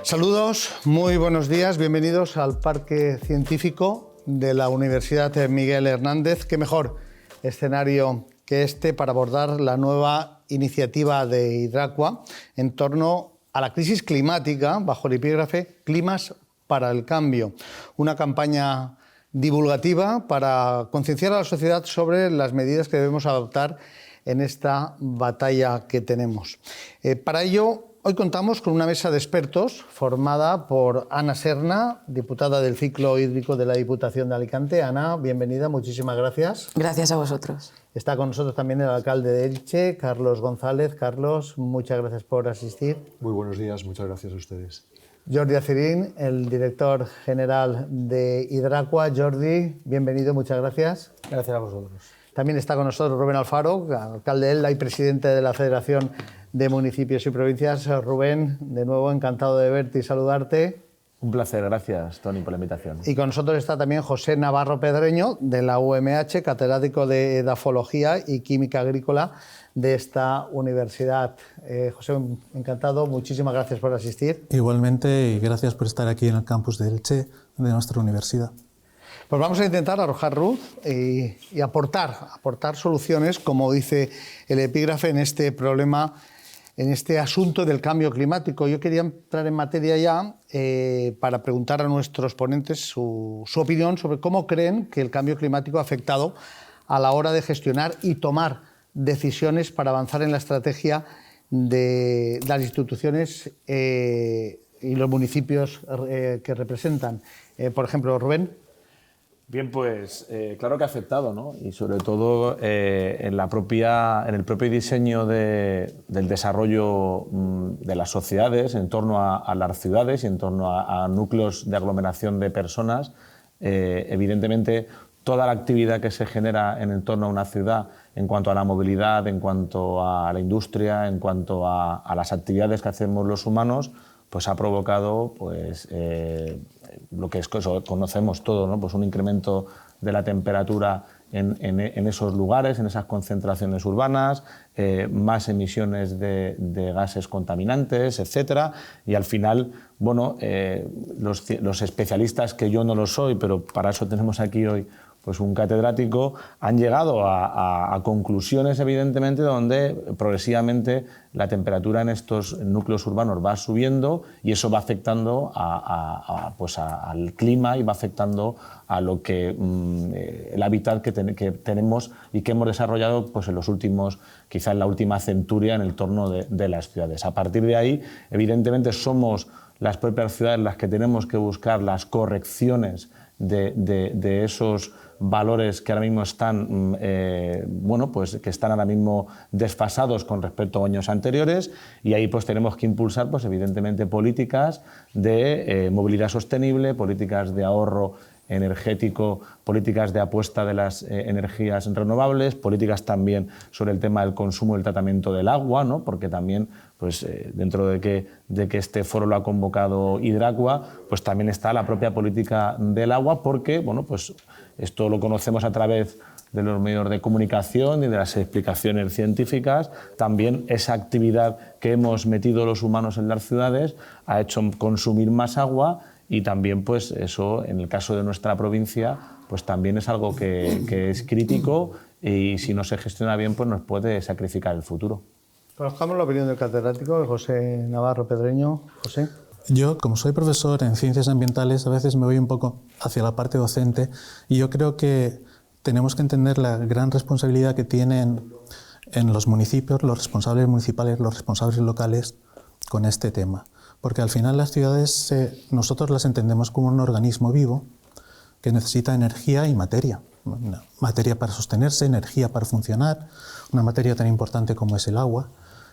Saludos, muy buenos días, bienvenidos al Parque Científico de la Universidad Miguel Hernández. Qué mejor escenario que este para abordar la nueva iniciativa de Hidracua en torno a la crisis climática bajo el epígrafe Climas para el Cambio. Una campaña divulgativa para concienciar a la sociedad sobre las medidas que debemos adoptar en esta batalla que tenemos. Para ello, hoy contamos con una mesa de expertos formada por Ana Serna, diputada del ciclo hídrico de la Diputación de Alicante. Ana, bienvenida, muchísimas gracias. Gracias a vosotros. Está con nosotros también el alcalde de Elche, Carlos González. Carlos, muchas gracias por asistir. Muy buenos días, muchas gracias a ustedes. Jordi Acirín, el director general de Hidracua. Jordi, bienvenido, muchas gracias. Gracias a vosotros. También está con nosotros Rubén Alfaro, alcalde de Elda y presidente de la Federación de Municipios y Provincias. Rubén, de nuevo encantado de verte y saludarte. Un placer, gracias Tony por la invitación. Y con nosotros está también José Navarro Pedreño, de la UMH, catedrático de Edafología y Química Agrícola de esta universidad. José, encantado, muchísimas gracias por asistir. Igualmente, y gracias por estar aquí en el campus de Elche, de nuestra universidad. Pues vamos a intentar arrojar luz y aportar soluciones, como dice el epígrafe, en este problema, en este asunto del cambio climático. Yo quería entrar en materia ya para preguntar a nuestros ponentes su opinión sobre cómo creen que el cambio climático ha afectado a la hora de gestionar y tomar decisiones para avanzar en la estrategia de las instituciones y los municipios que representan. Por ejemplo, Rubén. Bien, pues claro que ha afectado, ¿no? Y sobre todo en el propio diseño del desarrollo de las sociedades en torno a las ciudades y en torno a núcleos de aglomeración de personas. Evidentemente, toda la actividad que se genera en torno a una ciudad, en cuanto a la movilidad, en cuanto a la industria, en cuanto a las actividades que hacemos los humanos, pues ha provocado pues, lo que es que conocemos todo, ¿no? Pues un incremento de la temperatura en esos lugares, en esas concentraciones urbanas, más emisiones de gases contaminantes, etcétera. Y al final, bueno, los especialistas, que yo no lo soy, pero para eso tenemos aquí hoy pues un catedrático, han llegado a conclusiones, evidentemente, donde progresivamente la temperatura en estos núcleos urbanos va subiendo y eso va afectando al clima y va afectando a lo que el hábitat que tenemos y que hemos desarrollado pues, en los últimos, quizá en la última centuria, en el torno de las ciudades. A partir de ahí, evidentemente, somos las propias ciudades las que tenemos que buscar las correcciones de esos valores que ahora mismo están, pues que están ahora mismo desfasados con respecto a años anteriores, y ahí pues tenemos que impulsar pues evidentemente políticas de movilidad sostenible, políticas de ahorro energético, políticas de apuesta de las energías renovables, políticas también sobre el tema del consumo y el tratamiento del agua, ¿no? Porque también pues, dentro de que este foro lo ha convocado Hidracua, pues también está la propia política del agua, porque bueno, pues esto lo conocemos a través de los medios de comunicación y de las explicaciones científicas. También esa actividad que hemos metido los humanos en las ciudades ha hecho consumir más agua. Y también, pues eso, en el caso de nuestra provincia, pues también es algo que es crítico y si no se gestiona bien, pues nos puede sacrificar el futuro. Conozcamos la opinión del catedrático, de José Navarro Pedreño. José. Yo, como soy profesor en ciencias ambientales, a veces me voy un poco hacia la parte docente y yo creo que tenemos que entender la gran responsabilidad que tienen en los municipios, los responsables municipales, los responsables locales con este tema. Porque al final las ciudades nosotros las entendemos como un organismo vivo que necesita energía y materia. Materia para sostenerse, energía para funcionar, una materia tan importante como es el agua.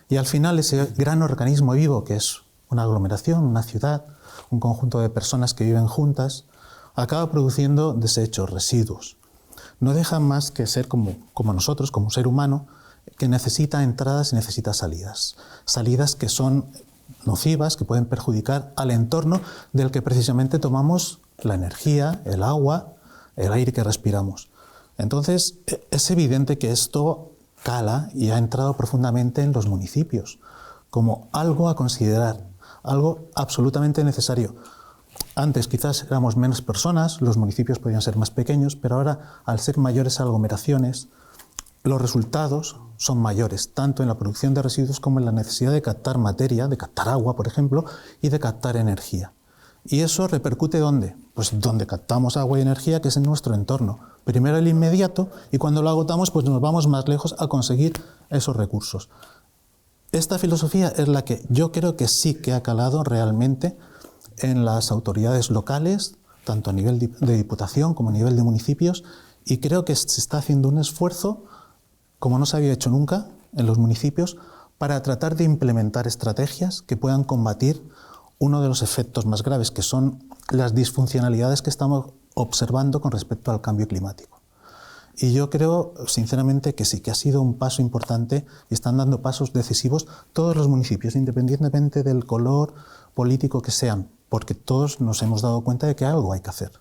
Y al final ese gran organismo vivo que es una aglomeración, una ciudad, un conjunto de personas que viven juntas, acaba produciendo desechos, residuos. No deja más que ser como nosotros, como un ser humano, que necesita entradas y necesita salidas. Salidas que son nocivas, que pueden perjudicar al entorno del que precisamente tomamos la energía, el agua, el aire que respiramos. Entonces, es evidente que esto cala y ha entrado profundamente en los municipios, como algo a considerar, algo absolutamente necesario. Antes quizás éramos menos personas, los municipios podían ser más pequeños, pero ahora, al ser mayores aglomeraciones, los resultados son mayores, tanto en la producción de residuos como en la necesidad de captar materia, de captar agua, por ejemplo, y de captar energía. ¿Y eso repercute dónde? Pues donde captamos agua y energía, que es en nuestro entorno. Primero el inmediato, y cuando lo agotamos, pues nos vamos más lejos a conseguir esos recursos. Esta filosofía es la que yo creo que sí que ha calado realmente en las autoridades locales, tanto a nivel de diputación como a nivel de municipios, y creo que se está haciendo un esfuerzo, como no se había hecho nunca en los municipios, para tratar de implementar estrategias que puedan combatir uno de los efectos más graves, que son las disfuncionalidades que estamos observando con respecto al cambio climático. Y yo creo, sinceramente, que sí, que ha sido un paso importante y están dando pasos decisivos todos los municipios, independientemente del color político que sean, porque todos nos hemos dado cuenta de que algo hay que hacer.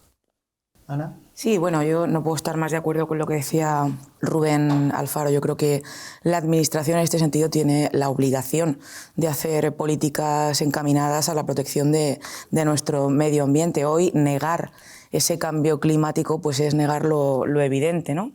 Ana. Sí, bueno, yo no puedo estar más de acuerdo con lo que decía Rubén Alfaro. Yo creo que la Administración en este sentido tiene la obligación de hacer políticas encaminadas a la protección de nuestro medio ambiente. Hoy negar ese cambio climático pues es negar lo evidente, ¿no?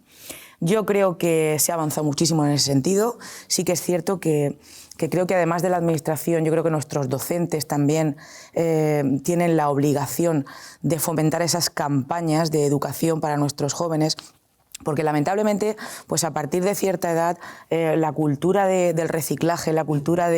Yo creo que se ha avanzado muchísimo en ese sentido. Sí que es cierto que creo que además de la Administración, yo creo que nuestros docentes también tienen la obligación de fomentar esas campañas de educación para nuestros jóvenes, porque lamentablemente, pues a partir de cierta edad, la cultura del reciclaje, la cultura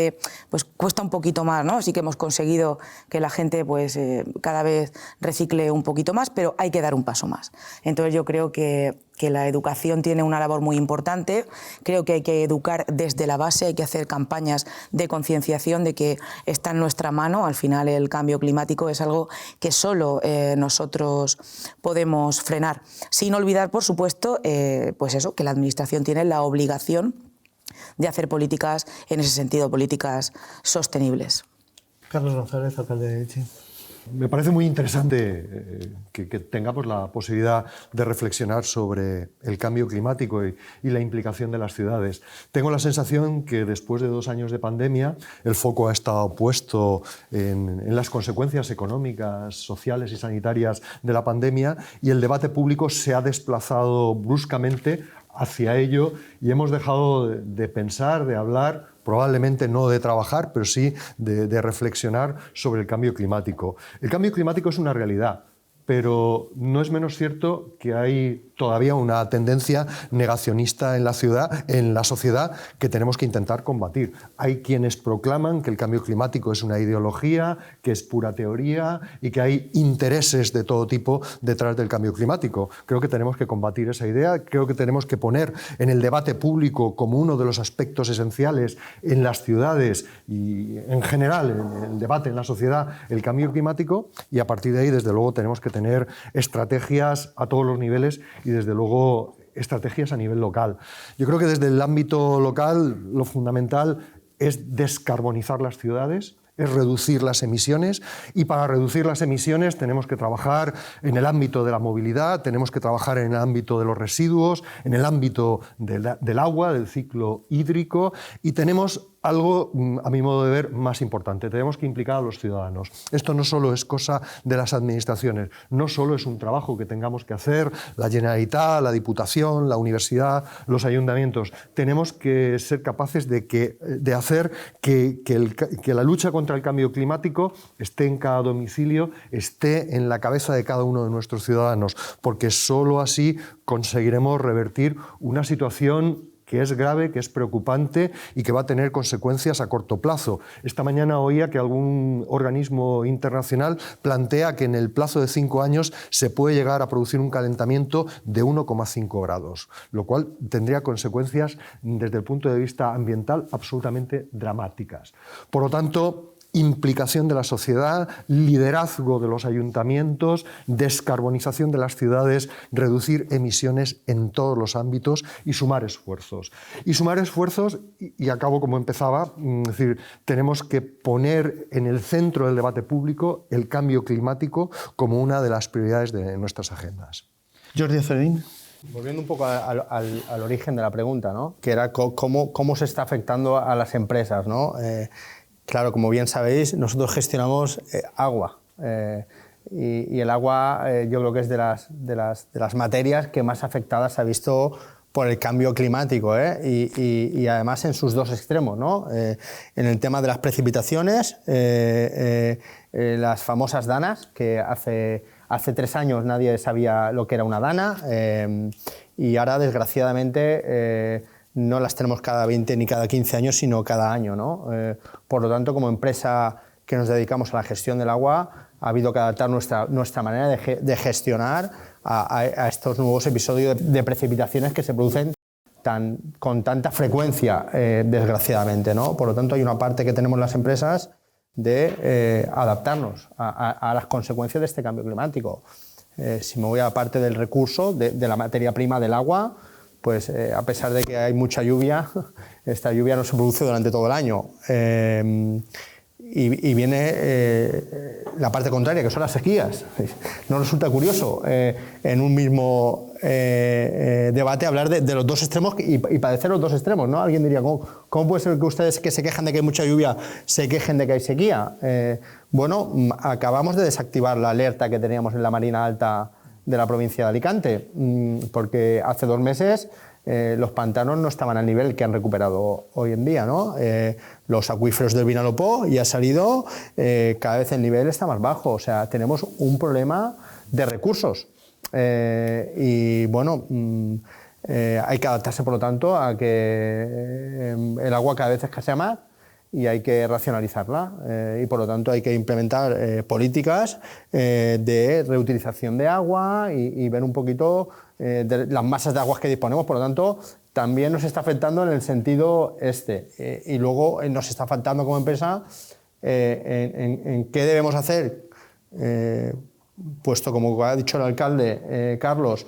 pues cuesta un poquito más, ¿no? Sí que hemos conseguido que la gente pues cada vez recicle un poquito más, pero hay que dar un paso más. Entonces yo creo que la educación tiene una labor muy importante. Creo que hay que educar desde la base, hay que hacer campañas de concienciación de que está en nuestra mano. Al final el cambio climático es algo que solo nosotros podemos frenar. Sin olvidar, por supuesto, pues eso, que la Administración tiene la obligación de hacer políticas en ese sentido, políticas sostenibles. Carlos González, alcalde de Elche. Me parece muy interesante que tengamos la posibilidad de reflexionar sobre el cambio climático y la implicación de las ciudades. Tengo la sensación que después de 2 años de pandemia el foco ha estado puesto en las consecuencias económicas, sociales y sanitarias de la pandemia, y el debate público se ha desplazado bruscamente hacia ello y hemos dejado de pensar, de hablar, probablemente no de trabajar, pero sí de reflexionar sobre el cambio climático. El cambio climático es una realidad, pero no es menos cierto que hay todavía una tendencia negacionista en la sociedad que tenemos que intentar combatir. Hay quienes proclaman que el cambio climático es una ideología, que es pura teoría y que hay intereses de todo tipo detrás del cambio climático. Creo que tenemos que combatir esa idea, creo que tenemos que poner en el debate público como uno de los aspectos esenciales en las ciudades y en general en el debate en la sociedad el cambio climático, y a partir de ahí desde luego tenemos que tener estrategias a todos los niveles y desde luego estrategias a nivel local. Yo creo que desde el ámbito local lo fundamental es descarbonizar las ciudades, es reducir las emisiones, y para reducir las emisiones tenemos que trabajar en el ámbito de la movilidad, tenemos que trabajar en el ámbito de los residuos, en el ámbito del agua, del ciclo hídrico, y tenemos algo, a mi modo de ver, más importante. Tenemos que implicar a los ciudadanos. Esto no solo es cosa de las administraciones, no solo es un trabajo que tengamos que hacer la Generalitat, la Diputación, la Universidad, los ayuntamientos. Tenemos que ser capaces de hacer que la lucha contra el cambio climático esté en cada domicilio, esté en la cabeza de cada uno de nuestros ciudadanos, porque solo así conseguiremos revertir una situación que es grave, que es preocupante y que va a tener consecuencias a corto plazo. Esta mañana oía que algún organismo internacional plantea que en el plazo de 5 años se puede llegar a producir un calentamiento de 1,5 grados, lo cual tendría consecuencias desde el punto de vista ambiental absolutamente dramáticas. Por lo tanto, implicación de la sociedad, liderazgo de los ayuntamientos, descarbonización de las ciudades, reducir emisiones en todos los ámbitos y sumar esfuerzos. Y sumar esfuerzos, y acabo como empezaba, es decir, tenemos que poner en el centro del debate público el cambio climático como una de las prioridades de nuestras agendas. Jordi Azorín. Volviendo un poco al origen de la pregunta, ¿no? Que era cómo se está afectando a las empresas, ¿no? Claro, como bien sabéis, nosotros gestionamos agua. Y el agua yo creo que es de las materias que más afectadas se ha visto por el cambio climático, y además en sus dos extremos, ¿no? En el tema de las precipitaciones, las famosas danas, que hace 3 años nadie sabía lo que era una dana, y ahora desgraciadamente no las tenemos cada 20 ni cada 15 años, sino cada año, ¿no? Por lo tanto, como empresa que nos dedicamos a la gestión del agua, ha habido que adaptar nuestra manera de gestionar a estos nuevos episodios de precipitaciones que se producen con tanta frecuencia, desgraciadamente, ¿no? Por lo tanto, hay una parte que tenemos las empresas de adaptarnos a las consecuencias de este cambio climático. Si me voy a la parte del recurso, de la materia prima del agua, pues a pesar de que hay mucha lluvia, esta lluvia no se produce durante todo el año. Y viene la parte contraria, que son las sequías. ¿No resulta curioso en un mismo debate hablar de los dos extremos y padecer los dos extremos, ¿no? Alguien diría, ¿cómo puede ser que ustedes, que se quejan de que hay mucha lluvia, se quejen de que hay sequía? Bueno, acabamos de desactivar la alerta que teníamos en la Marina Alta de la provincia de Alicante, porque hace 2 meses los pantanos no estaban al nivel que han recuperado hoy en día, ¿no? Los acuíferos del Vinalopó ya ha salido, cada vez el nivel está más bajo, o sea, tenemos un problema de recursos. Y bueno, hay que adaptarse, por lo tanto, a que el agua cada vez escasea más y hay que racionalizarla, y por lo tanto hay que implementar políticas de reutilización de agua y ver un poquito de las masas de aguas que disponemos. Por lo tanto, también nos está afectando en el sentido y luego nos está faltando como empresa en qué debemos hacer, puesto, como ha dicho el alcalde Carlos,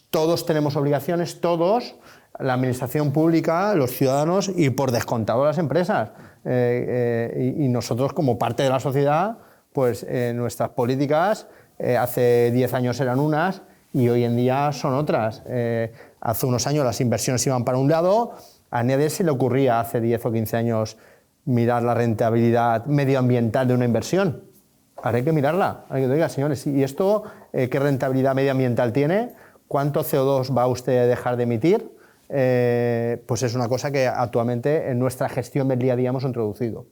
todos tenemos obligaciones, todos, la administración pública, los ciudadanos y por descontado las empresas. Y nosotros, como parte de la sociedad, pues nuestras políticas hace 10 años eran unas y hoy en día son otras. Hace unos años las inversiones iban para un lado, a nadie se le ocurría hace 10 o 15 años mirar la rentabilidad medioambiental de una inversión. Ahora hay que mirarla, hay que decir, señores, ¿y esto qué rentabilidad medioambiental tiene? ¿Cuánto CO2 va usted a dejar de emitir? Pues es una cosa que actualmente en nuestra gestión del día a día hemos introducido.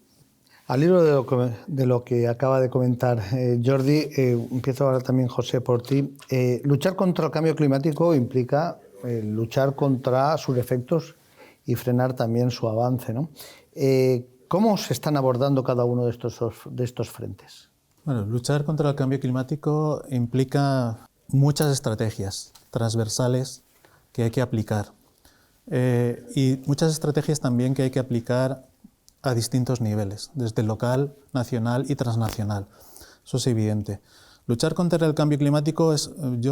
Al hilo de lo que acaba de comentar Jordi, empiezo ahora también, José, por ti. Luchar contra el cambio climático implica luchar contra sus efectos y frenar también su avance, ¿no? ¿Cómo se están abordando cada uno de estos frentes? Bueno, luchar contra el cambio climático implica muchas estrategias transversales que hay que aplicar. Y muchas estrategias también que hay que aplicar a distintos niveles, desde local, nacional y transnacional. Eso es evidente. Luchar contra el cambio climático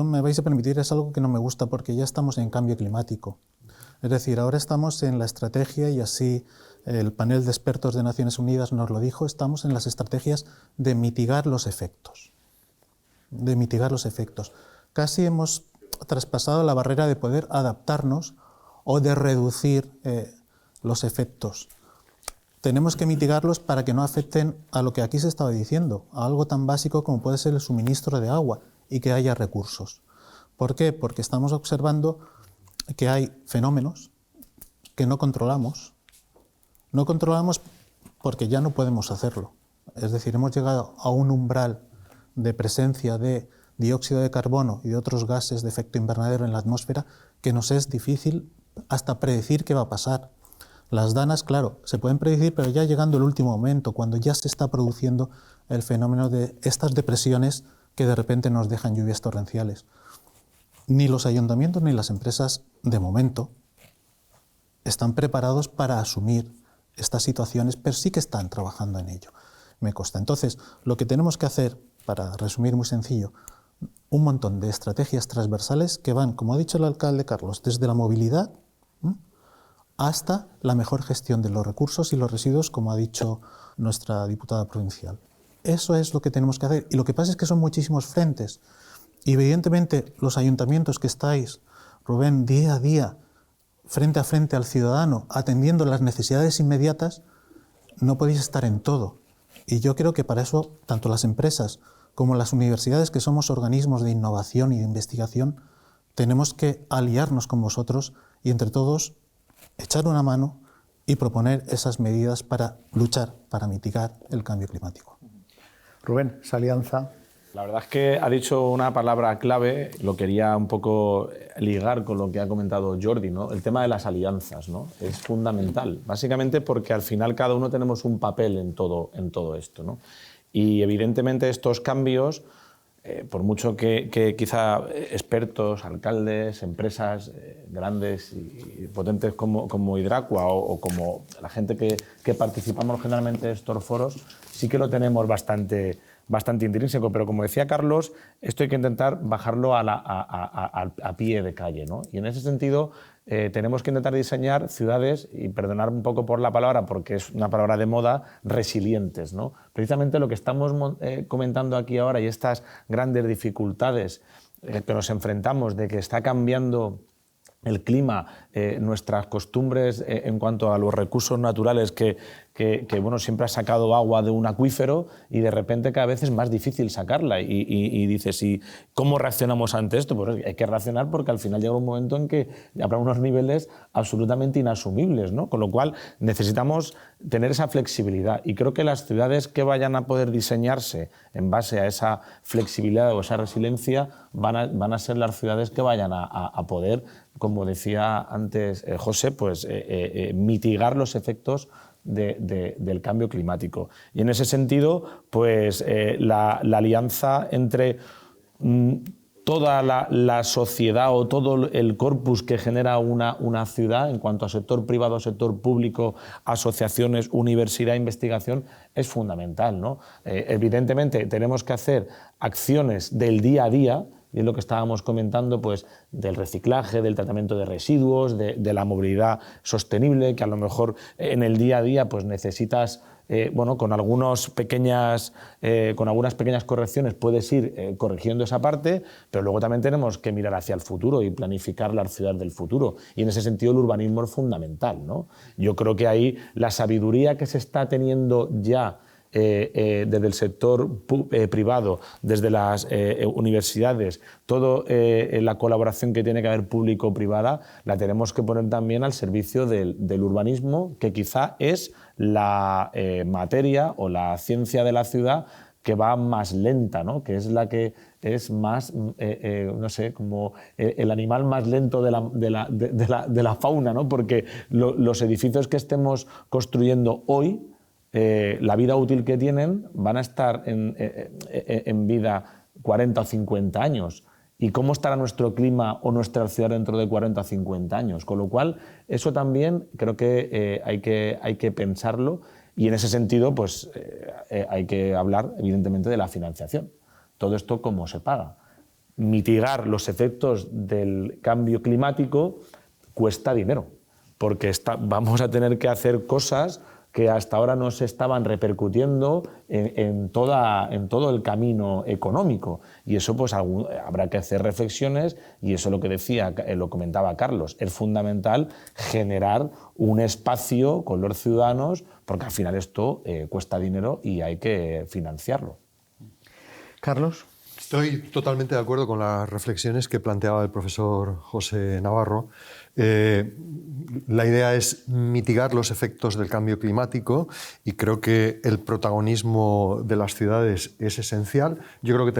me vais a permitir, es algo que no me gusta porque ya estamos en cambio climático. Es decir, ahora estamos en la estrategia, y así el panel de expertos de Naciones Unidas nos lo dijo, estamos en las estrategias de mitigar los efectos. De mitigar los efectos. Casi hemos traspasado la barrera de poder adaptarnos o de reducir los efectos. Tenemos que mitigarlos para que no afecten a lo que aquí se estaba diciendo, a algo tan básico como puede ser el suministro de agua y que haya recursos. ¿Por qué? Porque estamos observando que hay fenómenos que no controlamos. No controlamos porque ya no podemos hacerlo. Es decir, hemos llegado a un umbral de presencia de dióxido de carbono y de otros gases de efecto invernadero en la atmósfera que nos es difícil hasta predecir qué va a pasar. Las danas, claro, se pueden predecir, pero ya llegando el último momento, cuando ya se está produciendo el fenómeno de estas depresiones que de repente nos dejan lluvias torrenciales. Ni los ayuntamientos ni las empresas, de momento, están preparados para asumir estas situaciones, pero sí que están trabajando en ello. Me consta. Entonces, lo que tenemos que hacer, para resumir muy sencillo, un montón de estrategias transversales que van, como ha dicho el alcalde Carlos, desde la movilidad hasta la mejor gestión de los recursos y los residuos, como ha dicho nuestra diputada provincial. Eso es lo que tenemos que hacer. Y lo que pasa es que son muchísimos frentes. Y evidentemente los ayuntamientos que estáis, Rubén, día a día, frente a frente al ciudadano, atendiendo las necesidades inmediatas, no podéis estar en todo. Y yo creo que para eso, tanto las empresas como las universidades, que somos organismos de innovación y de investigación, tenemos que aliarnos con vosotros y entre todos echar una mano y proponer esas medidas para luchar, para mitigar el cambio climático. Rubén, esa alianza. La verdad es que ha dicho una palabra clave, lo quería un poco ligar con lo que ha comentado Jordi, ¿no? El tema de las alianzas, ¿no? Es fundamental, básicamente porque al final cada uno tenemos un papel en todo esto, ¿no? Y evidentemente estos cambios, por mucho que quizá expertos, alcaldes, empresas grandes y potentes como Hidracua o como la gente que participamos generalmente en estos foros, sí que lo tenemos bastante intrínseco, pero como decía Carlos, esto hay que intentar bajarlo a pie de calle, ¿no? Y en ese sentido tenemos que intentar diseñar ciudades, y perdonar un poco por la palabra, porque es una palabra de moda, resilientes, ¿no? Precisamente lo que estamos comentando aquí ahora y estas grandes dificultades que nos enfrentamos de que está cambiando el clima, nuestras costumbres en cuanto a los recursos naturales que bueno, siempre has sacado agua de un acuífero y de repente cada vez es más difícil sacarla y dices, ¿y cómo reaccionamos ante esto? Pues hay que reaccionar porque al final llega un momento en que habrá unos niveles absolutamente inasumibles, ¿no? Con lo cual necesitamos tener esa flexibilidad y creo que las ciudades que vayan a poder diseñarse en base a esa flexibilidad o esa resiliencia van a ser las ciudades que vayan a poder, como decía antes José, pues mitigar los efectos del cambio climático. Y en ese sentido, pues la alianza entre toda la sociedad o todo el corpus que genera una ciudad en cuanto a sector privado, sector público, asociaciones, universidad, investigación, es fundamental, ¿no? Evidentemente tenemos que hacer acciones del día a día, y es lo que estábamos comentando, pues, del reciclaje, del tratamiento de residuos, de la movilidad sostenible, que a lo mejor en el día a día pues, necesitas, bueno, con algunas pequeñas correcciones puedes ir corrigiendo esa parte, pero luego también tenemos que mirar hacia el futuro y planificar la ciudad del futuro. Y en ese sentido el urbanismo es fundamental, ¿no? Yo creo que ahí la sabiduría que se está teniendo ya desde el sector privado, desde las universidades, toda la colaboración que tiene que haber público-privada, la tenemos que poner también al servicio del urbanismo, que quizá es la materia o la ciencia de la ciudad que va más lenta, ¿no? Que es la que es más, no sé, como el animal más lento de la fauna, ¿no? Porque los edificios que estemos construyendo hoy, la vida útil que tienen, van a estar en vida 40 o 50 años. ¿Y cómo estará nuestro clima o nuestra ciudad dentro de 40 o 50 años? Con lo cual, eso también creo que hay que pensarlo y en ese sentido pues, hay que hablar evidentemente de la financiación. Todo esto, ¿cómo se paga? Mitigar los efectos del cambio climático cuesta dinero, porque vamos a tener que hacer cosas que hasta ahora no se estaban repercutiendo en todo el camino económico. Y eso pues habrá que hacer reflexiones y eso lo comentaba Carlos, es fundamental generar un espacio con los ciudadanos porque al final esto cuesta dinero y hay que financiarlo. Carlos. Estoy totalmente de acuerdo con las reflexiones que planteaba el profesor José Navarro. La idea es mitigar los efectos del cambio climático y creo que el protagonismo de las ciudades es esencial. Yo creo que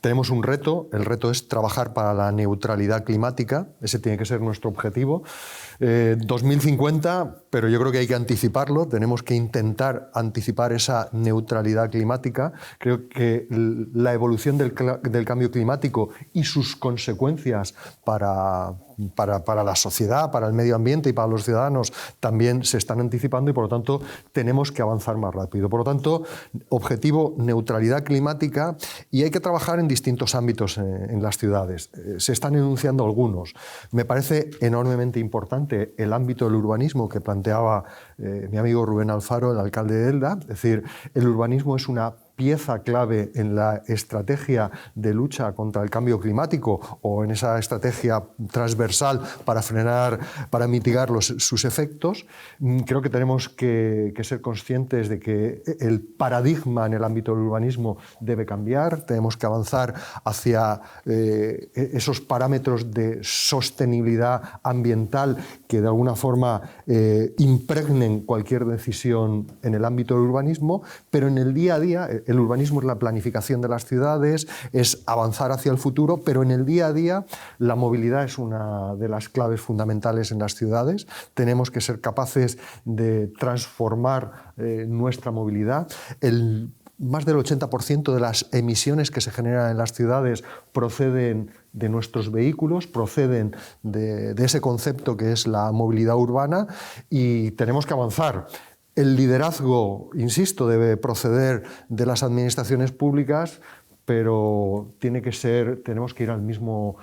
tenemos un reto, el reto es trabajar para la neutralidad climática, ese tiene que ser nuestro objetivo. 2050, pero yo creo que hay que anticiparlo, tenemos que intentar anticipar esa neutralidad climática. Creo que la evolución del cambio climático y sus consecuencias para la sociedad, para el medio ambiente y para los ciudadanos también se están anticipando y por lo tanto tenemos que avanzar más rápido. Por lo tanto, objetivo neutralidad climática y hay que trabajar en distintos ámbitos en las ciudades. Se están enunciando algunos. Me parece enormemente importante el ámbito del urbanismo que planteaba mi amigo Rubén Alfaro, el alcalde de Elda. Es decir, el urbanismo es una pieza clave en la estrategia de lucha contra el cambio climático o en esa estrategia transversal para frenar, para mitigar sus efectos. Creo que tenemos que ser conscientes de que el paradigma en el ámbito del urbanismo debe cambiar, tenemos que avanzar hacia esos parámetros de sostenibilidad ambiental que de alguna forma impregnen cualquier decisión en el ámbito del urbanismo, pero en el día a día, el urbanismo es la planificación de las ciudades, es avanzar hacia el futuro, pero en el día a día la movilidad es una de las claves fundamentales en las ciudades. Tenemos que ser capaces de transformar nuestra movilidad. Más del 80% de las emisiones que se generan en las ciudades proceden de nuestros vehículos, proceden de ese concepto que es la movilidad urbana, y tenemos que avanzar. El liderazgo, insisto, debe proceder de las administraciones públicas, pero tenemos que ir al mismo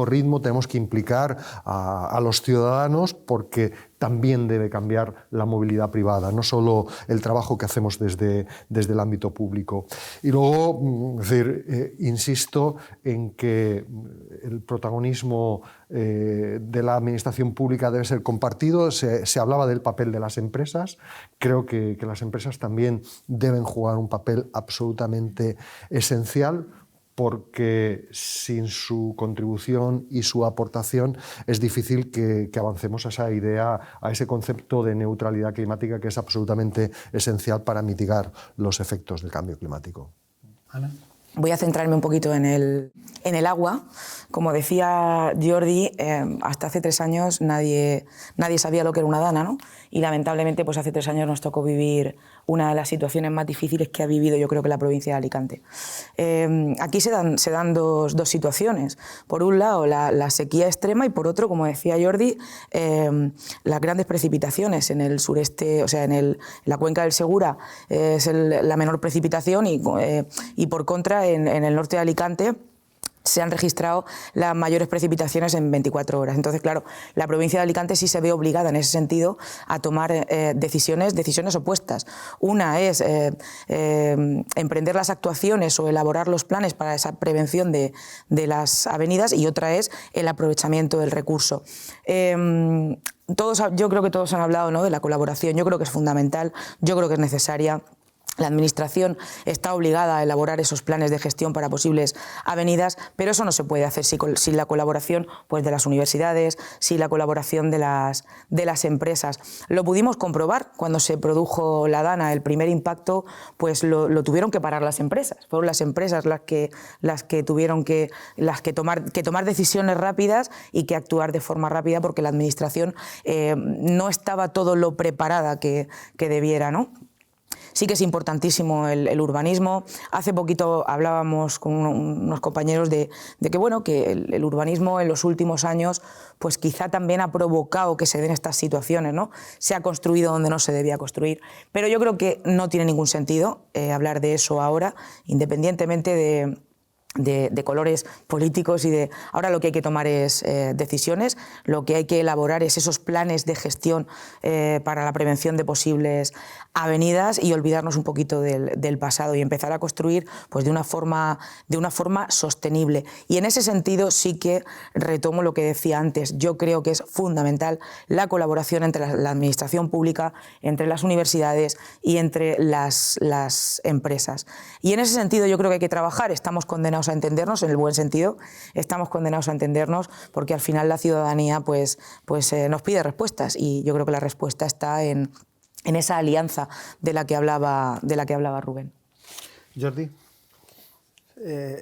ritmo, tenemos que implicar a los ciudadanos, porque también debe cambiar la movilidad privada, no solo el trabajo que hacemos desde el ámbito público. Y luego, insisto en que el protagonismo de la administración pública debe ser compartido. Se hablaba del papel de las empresas. Creo que las empresas también deben jugar un papel absolutamente esencial, porque sin su contribución y su aportación es difícil que avancemos a esa idea, a ese concepto de neutralidad climática que es absolutamente esencial para mitigar los efectos del cambio climático. Ana. Voy a centrarme un poquito en el agua. Como decía Jordi, hasta hace 3 años nadie sabía lo que era una dana, ¿no? Y lamentablemente pues hace 3 años nos tocó vivir una de las situaciones más difíciles que ha vivido, yo creo, que la provincia de Alicante. Aquí se dan dos situaciones. Por un lado la sequía extrema y por otro, como decía Jordi, las grandes precipitaciones en el sureste, o sea, en la cuenca del Segura es la menor precipitación y por contra en el norte de Alicante se han registrado las mayores precipitaciones en 24 horas. Entonces, claro, la provincia de Alicante sí se ve obligada en ese sentido a tomar decisiones opuestas. Una es emprender las actuaciones o elaborar los planes para esa prevención de las avenidas, y otra es el aprovechamiento del recurso. Yo creo que todos han hablado, ¿no?, de la colaboración. Yo creo que es fundamental, yo creo que es necesaria. La Administración está obligada a elaborar esos planes de gestión para posibles avenidas, pero eso no se puede hacer sin la colaboración, pues, de las universidades, sin la colaboración de las empresas. Lo pudimos comprobar cuando se produjo la DANA. El primer impacto pues lo tuvieron que parar las empresas. Fueron las empresas las que tuvieron que tomar decisiones rápidas y que actuar de forma rápida, porque la Administración no estaba todo lo preparada que debiera, ¿no? Sí que es importantísimo el urbanismo. Hace poquito hablábamos con unos compañeros de que, bueno, que el urbanismo en los últimos años pues quizá también ha provocado que se den estas situaciones, ¿no? Se ha construido donde no se debía construir. Pero yo creo que no tiene ningún sentido hablar de eso ahora, independientemente de colores políticos y ahora lo que hay que tomar es decisiones, lo que hay que elaborar es esos planes de gestión para la prevención de posibles avenidas y olvidarnos un poquito del pasado y empezar a construir pues de una forma sostenible. Y en ese sentido sí que retomo lo que decía antes. Yo creo que es fundamental la colaboración entre la administración pública, entre las universidades y entre las empresas. Y en ese sentido yo creo que hay que trabajar. Estamos condenados a entendernos, en el buen sentido, estamos condenados a entendernos, porque al final la ciudadanía pues nos pide respuestas, y yo creo que la respuesta está en esa alianza de la que hablaba Rubén. Jordi.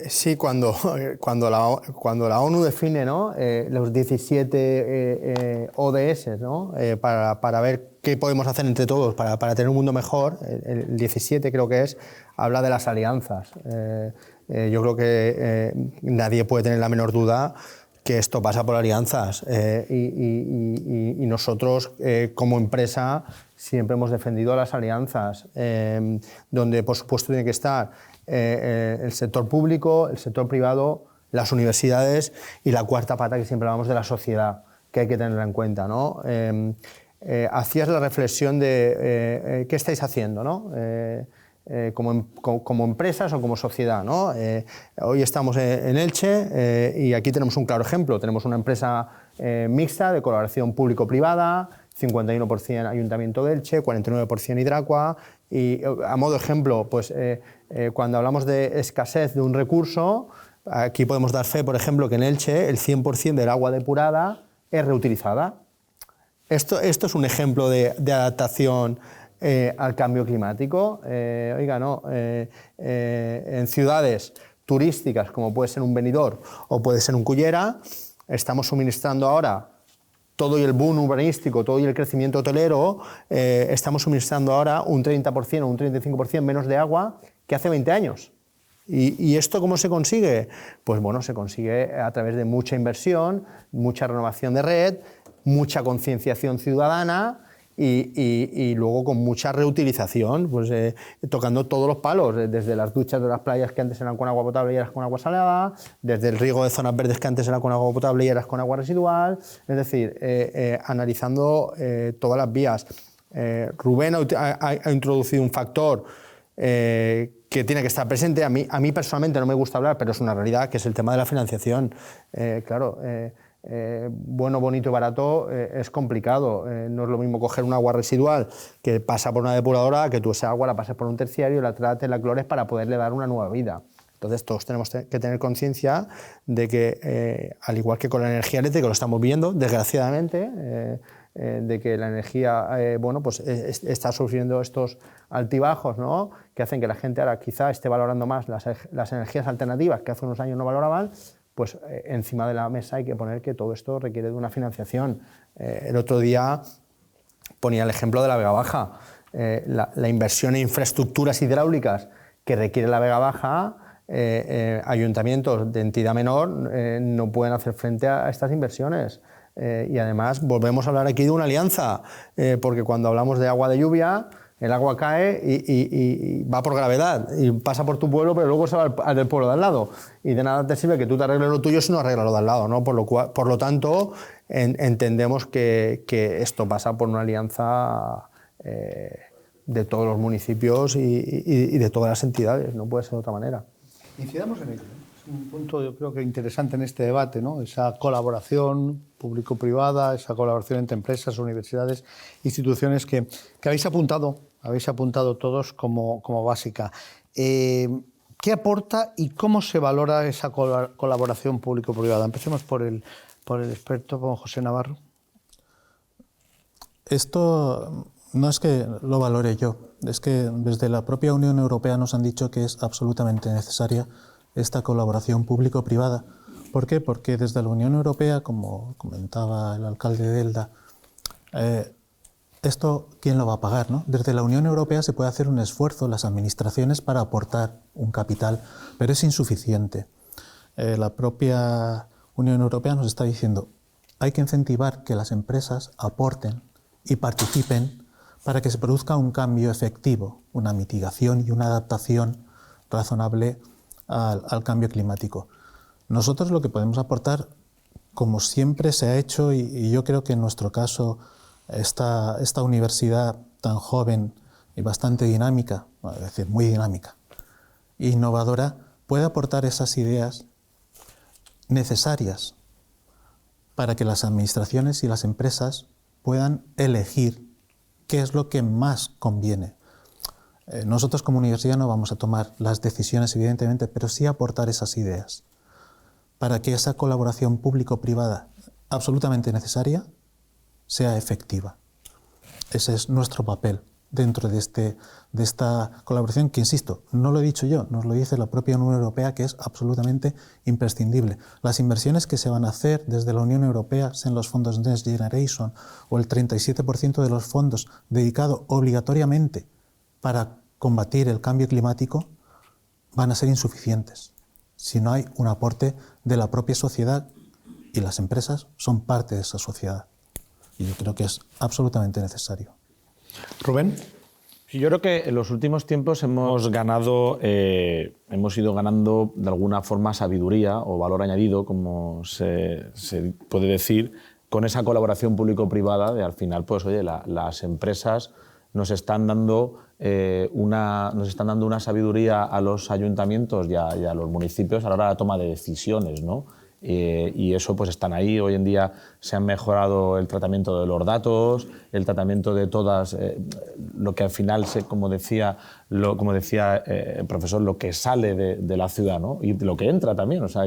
Sí, cuando la ONU define, ¿no?, los 17 ODS, ¿no?, para ver qué podemos hacer entre todos para tener un mundo mejor, el 17 creo que habla de las alianzas. Yo creo que nadie puede tener la menor duda que esto pasa por alianzas, y nosotros como empresa siempre hemos defendido las alianzas, donde por supuesto tiene que estar el sector público, el sector privado, las universidades y la cuarta pata que siempre hablamos de la sociedad, que hay que tenerla en cuenta, ¿no? Hacías la reflexión de qué estáis haciendo, ¿no? como empresas o como sociedad, ¿no? Hoy estamos en Elche y aquí tenemos un claro ejemplo. Tenemos una empresa mixta de colaboración público-privada, 51% Ayuntamiento de Elche, 49% Hidracua. Y a modo de ejemplo, pues, cuando hablamos de escasez de un recurso, aquí podemos dar fe, por ejemplo, que en Elche el 100% del agua depurada es reutilizada. Esto es un ejemplo de adaptación al cambio climático. En ciudades turísticas como puede ser un Benidorm o puede ser un Cullera, estamos suministrando ahora todo y el boom urbanístico, todo y el crecimiento hotelero, estamos suministrando ahora un 30% o un 35% menos de agua que hace 20 años. ¿Y esto cómo se consigue? Pues bueno, se consigue a través de mucha inversión, mucha renovación de red, mucha concienciación ciudadana y luego con mucha reutilización, pues tocando todos los palos, desde las duchas de las playas que antes eran con agua potable y eras con agua salada, desde el riego de zonas verdes que antes era con agua potable y eras con agua residual, es decir, analizando todas las vías. Rubén ha introducido un factor que tiene que estar presente. A mí personalmente no me gusta hablar, pero es una realidad, que es el tema de la financiación. Bueno, bonito y barato es complicado. No es lo mismo coger un agua residual que pasa por una depuradora que tú esa agua la pases por un terciario, la trates, la clores para poderle dar una nueva vida. Entonces todos tenemos que tener conciencia de que, al igual que con la energía eléctrica lo estamos viendo, desgraciadamente, de que la energía pues está sufriendo estos altibajos, ¿no?, que hacen que la gente ahora quizá esté valorando más las energías alternativas que hace unos años no valoraban. Pues encima de la mesa hay que poner que todo esto requiere de una financiación. El otro día ponía el ejemplo de la Vega Baja. La inversión en infraestructuras hidráulicas que requiere la Vega Baja, ayuntamientos de entidad menor no pueden hacer frente a estas inversiones. Y además volvemos a hablar aquí de una alianza, porque cuando hablamos de agua de lluvia, el agua cae y va por gravedad y pasa por tu pueblo, pero luego se va al del pueblo de al lado. Y de nada te sirve que tú te arregles lo tuyo si no arreglas lo de al lado, ¿no? Por lo tanto, entendemos que esto pasa por una alianza de todos los municipios y de todas las entidades, no puede ser de otra manera. Incidamos en ello. Es un punto, yo creo que interesante en este debate, ¿no? Esa colaboración público-privada, esa colaboración entre empresas, universidades, instituciones que habéis apuntado todos como básica. ¿Qué aporta y cómo se valora esa colaboración público-privada? Empecemos por el experto, con José Navarro. Esto no es que lo valore yo, es que desde la propia Unión Europea nos han dicho que es absolutamente necesaria esta colaboración público-privada. ¿Por qué? Porque desde la Unión Europea, como comentaba el alcalde de Elda, esto ¿quién lo va a pagar, no? Desde la Unión Europea se puede hacer un esfuerzo, las administraciones, para aportar un capital, pero es insuficiente. La propia Unión Europea nos está diciendo hay que incentivar que las empresas aporten y participen para que se produzca un cambio efectivo, una mitigación y una adaptación razonable al cambio climático. Nosotros lo que podemos aportar, como siempre se ha hecho, y yo creo que en nuestro caso esta universidad tan joven y bastante dinámica, es decir, muy dinámica e innovadora, puede aportar esas ideas necesarias para que las administraciones y las empresas puedan elegir qué es lo que más conviene. Nosotros como universidad no vamos a tomar las decisiones, evidentemente, pero sí aportar esas ideas para que esa colaboración público-privada absolutamente necesaria sea efectiva. Ese es nuestro papel dentro de esta colaboración que, insisto, no lo he dicho yo, nos lo dice la propia Unión Europea, que es absolutamente imprescindible. Las inversiones que se van a hacer desde la Unión Europea, sean los fondos Next Generation o el 37% de los fondos dedicado obligatoriamente para combatir el cambio climático, van a ser insuficientes si no hay un aporte de la propia sociedad, y las empresas son parte de esa sociedad. Y yo creo que es absolutamente necesario. Rubén. Sí, yo creo que en los últimos tiempos hemos ido ganando de alguna forma sabiduría o valor añadido, como se puede decir, con esa colaboración público-privada de al final, pues oye, las empresas nos están dando una sabiduría a los ayuntamientos y a los municipios a la hora de la toma de decisiones, ¿no? Y eso pues están ahí. Hoy en día se han mejorado el tratamiento de los datos, el tratamiento de todas, lo que al final, como decía el profesor, lo que sale de la ciudad, ¿no? Y lo que entra también. O sea,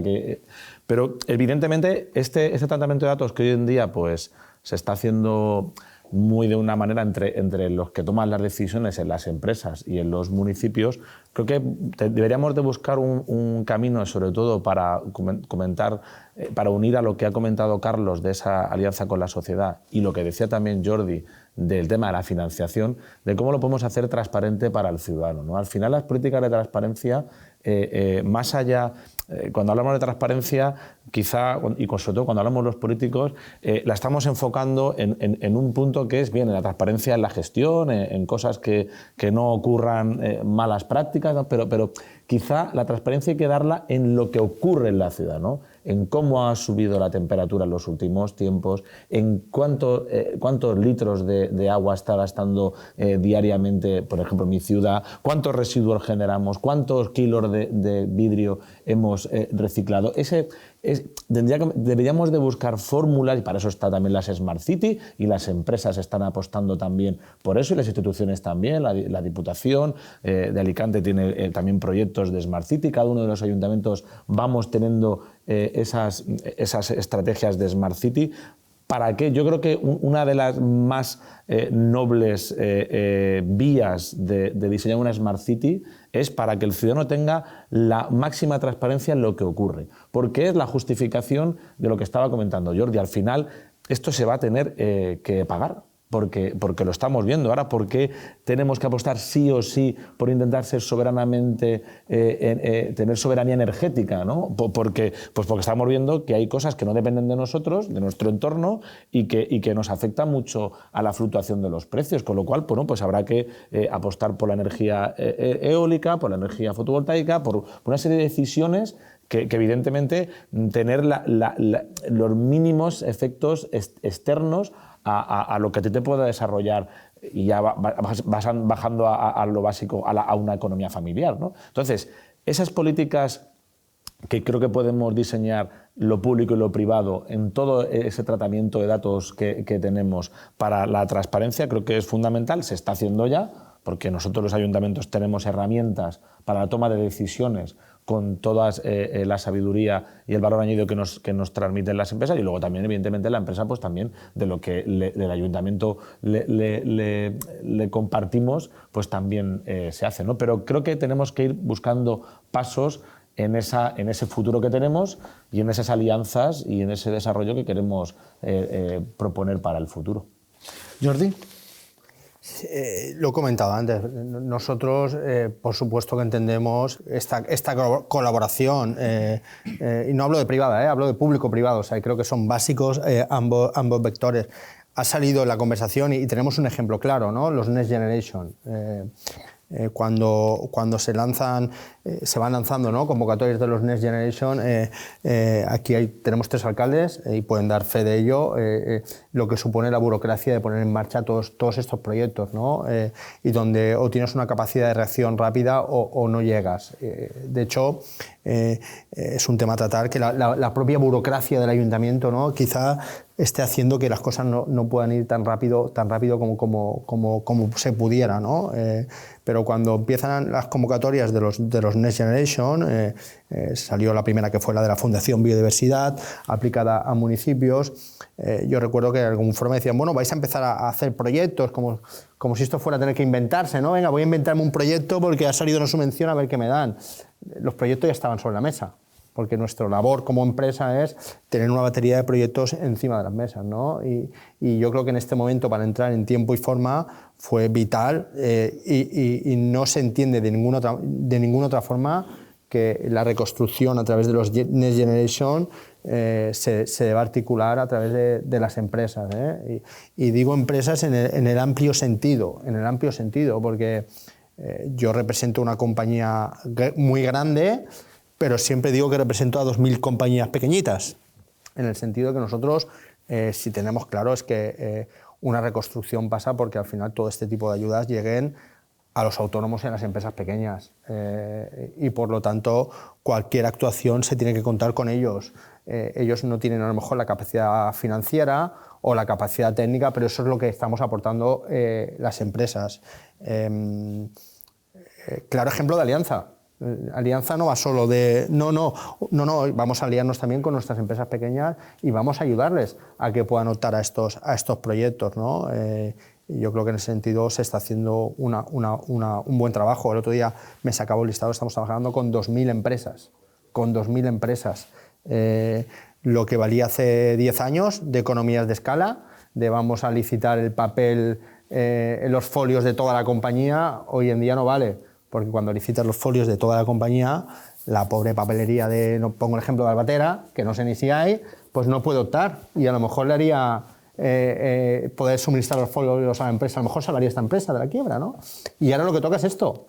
pero evidentemente este tratamiento de datos que hoy en día pues, se está haciendo muy de una manera entre los que toman las decisiones en las empresas y en los municipios, creo que deberíamos de buscar un camino, sobre todo para comentar, para unir a lo que ha comentado Carlos de esa alianza con la sociedad y lo que decía también Jordi del tema de la financiación, de cómo lo podemos hacer transparente para el ciudadano, ¿no? Al final las políticas de transparencia, más allá, cuando hablamos de transparencia, quizá, y sobre todo cuando hablamos los políticos, la estamos enfocando en un punto que es, bien, en la transparencia en la gestión, en cosas que no ocurran malas prácticas, ¿no? Pero quizá la transparencia hay que darla en lo que ocurre en la ciudad, ¿no? En cómo ha subido la temperatura en los últimos tiempos, en cuántos litros de agua está gastando diariamente, por ejemplo, en mi ciudad, cuántos residuos generamos, cuántos kilos de vidrio hemos reciclado. Deberíamos de buscar fórmulas, y para eso está también las Smart City, y las empresas están apostando también por eso, y las instituciones también. La Diputación de Alicante tiene también proyectos de Smart City. Cada uno de los ayuntamientos vamos teniendo esas estrategias de Smart City. ¿Para qué? Yo creo que una de las más nobles vías de diseñar una Smart City es para que el ciudadano tenga la máxima transparencia en lo que ocurre, porque es la justificación de lo que estaba comentando Jordi. Al final, esto se va a tener que pagar. Porque lo estamos viendo. Ahora, ¿por qué tenemos que apostar sí o sí por intentar ser soberanamente, tener soberanía energética, ¿no? Porque estamos viendo que hay cosas que no dependen de nosotros, de nuestro entorno, y que nos afectan mucho a la fluctuación de los precios, con lo cual, bueno, pues habrá que apostar por la energía eólica, por la energía fotovoltaica, por una serie de decisiones que evidentemente tener los mínimos efectos externos a lo que a ti te pueda desarrollar, y ya vas bajando a lo básico, a una economía familiar, ¿no? Entonces, esas políticas que creo que podemos diseñar, lo público y lo privado, en todo ese tratamiento de datos que tenemos para la transparencia, creo que es fundamental. Se está haciendo ya, porque nosotros los ayuntamientos tenemos herramientas para la toma de decisiones con toda la sabiduría y el valor añadido que nos transmiten las empresas, y luego también, evidentemente, la empresa, pues también de lo que del ayuntamiento le compartimos, pues también se hace, ¿no? Pero creo que tenemos que ir buscando pasos en ese futuro que tenemos, y en esas alianzas y en ese desarrollo que queremos proponer para el futuro. Jordi. Lo he comentado antes, nosotros por supuesto que entendemos esta colaboración, y no hablo de privada, hablo de público-privado, o sea, creo que son básicos ambos vectores. Ha salido en la conversación y tenemos un ejemplo claro, ¿no? Los Next Generation. Cuando se van lanzando, ¿no?, convocatorias de los Next Generation, aquí tenemos 3 alcaldes y pueden dar fe de ello, lo que supone la burocracia de poner en marcha todos estos proyectos, ¿no? Y donde o tienes una capacidad de reacción rápida o no llegas. De hecho, es un tema a tratar, que la propia burocracia del ayuntamiento, ¿no?, quizá esté haciendo que las cosas no puedan ir tan rápido como se pudiera, ¿no? Pero cuando empiezan las convocatorias de los Next Generation, salió la primera, que fue la de la Fundación Biodiversidad, aplicada a municipios. Yo recuerdo que en algún foro me decían, bueno, vais a empezar a hacer proyectos, como si esto fuera a tener que inventarse, ¿no? Venga, voy a inventarme un proyecto porque ha salido una subvención, a ver qué me dan. Los proyectos ya estaban sobre la mesa, porque nuestra labor como empresa es tener una batería de proyectos encima de las mesas, ¿no? Y yo creo que en este momento, para entrar en tiempo y forma, fue vital, y no se entiende de ninguna otra forma que la reconstrucción a través de los Next Generation se debe articular a través de las empresas, ¿eh? Y digo empresas en el amplio sentido, porque yo represento una compañía muy grande, pero siempre digo que represento a 2.000 compañías pequeñitas, en el sentido que nosotros, si tenemos claro, es que una reconstrucción pasa porque al final todo este tipo de ayudas lleguen a los autónomos y a las empresas pequeñas. Y por lo tanto, cualquier actuación se tiene que contar con ellos. Ellos no tienen a lo mejor la capacidad financiera o la capacidad técnica, pero eso es lo que estamos aportando las empresas. Claro ejemplo de alianza. Alianza no va solo de no, vamos a aliarnos también con nuestras empresas pequeñas y vamos a ayudarles a que puedan optar a estos proyectos, ¿no? Yo creo que en ese sentido se está haciendo un buen trabajo. El otro día me sacaba un listado, estamos trabajando con 2.000 empresas. Con 2.000 empresas. Lo que valía hace 10 años de economías de escala, de vamos a licitar el papel, los folios de toda la compañía, hoy en día no vale. Porque cuando licitas los folios de toda la compañía, la pobre papelería de, no pongo el ejemplo de Albatera, que no sé ni si hay, pues no puede optar. Y a lo mejor le haría poder suministrar los folios a la empresa, a lo mejor salvaría esta empresa de la quiebra, ¿no? Y ahora lo que toca es esto.